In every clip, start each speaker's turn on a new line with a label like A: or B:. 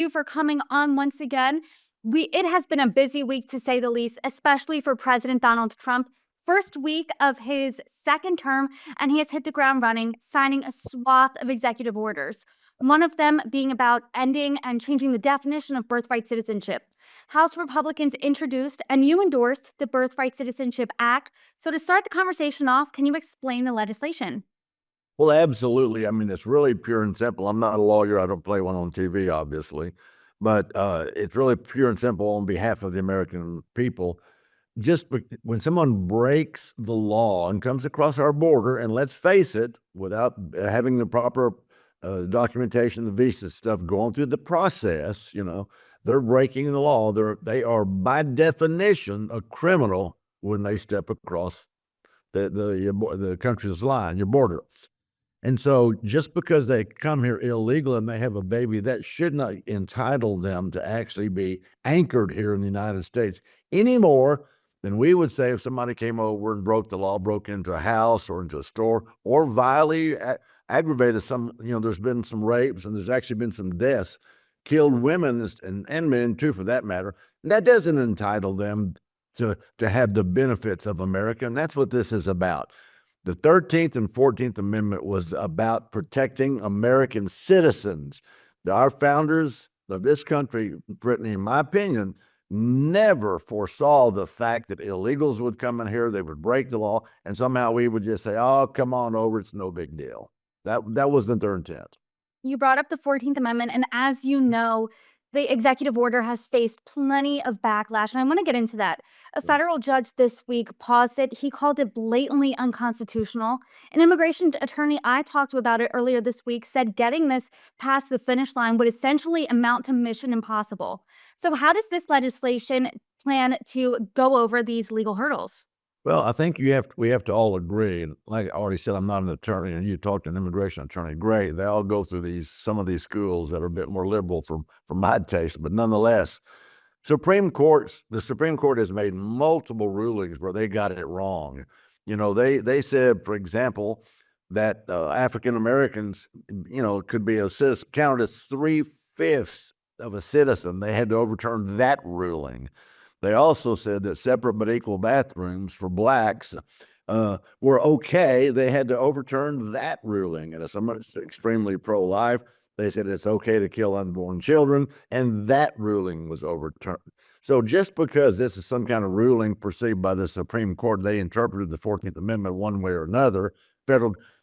A: you for coming on once again. It has been a busy week to say the least, especially for President Donald Trump. First week of his second term, and he has hit the ground running, signing a swath of executive orders. One of them being about ending and changing the definition of birthright citizenship. House Republicans introduced and you endorsed the Birthright Citizenship Act. So, to start the conversation off, can you explain the legislation?
B: Well, absolutely. I mean, it's really pure and simple. I'm not a lawyer. I don't play one on TV, obviously, but it's really pure and simple on behalf of the American people. When someone breaks the law and comes across our border, and let's face it, without having the proper documentation, the visa stuff, going through the process, they're breaking the law. They are by definition a criminal when they step across the country's line, your border. And so just because they come here illegal and they have a baby, that should not entitle them to actually be anchored here in the United States any more than we would say if somebody came over and broke the law, broke into a house or into a store, or vilely aggravated some. There's been some rapes and there's actually been some deaths, killed women and men too, for that matter. That doesn't entitle them to have the benefits of America, and that's what this is about. The 13th and 14th Amendment was about protecting American citizens. Our founders of this country, Brittany, in my opinion, never foresaw the fact that illegals would come in here, they would break the law, and somehow we would just say, oh, come on over, it's no big deal. That wasn't their intent.
A: You brought up the 14th Amendment, and as you know, the executive order has faced plenty of backlash, and I want to get into that. A federal judge this week paused it. He called it blatantly unconstitutional. An immigration attorney I talked to about it earlier this week said getting this past the finish line would essentially amount to mission impossible. So how does this legislation plan to go over these legal hurdles?
B: Well, I think we have to all agree, and like I already said, I'm not an attorney, and you talked to an immigration attorney. Great, they all go through some of these schools that are a bit more liberal for my taste, but nonetheless, the Supreme Court has made multiple rulings where they got it wrong. They said, for example, that African Americans, could be counted as 3/5 of a citizen. They had to overturn that ruling. They also said that separate but equal bathrooms for blacks were okay. They had to overturn that ruling. And as someone's extremely pro-life, they said it's okay to kill unborn children, and that ruling was overturned. So just because this is some kind of ruling perceived by the Supreme Court, they interpreted the 14th Amendment one way or another,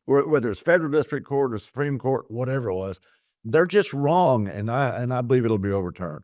B: whether it's federal district court or Supreme Court, whatever it was, they're just wrong, and I believe it'll be overturned.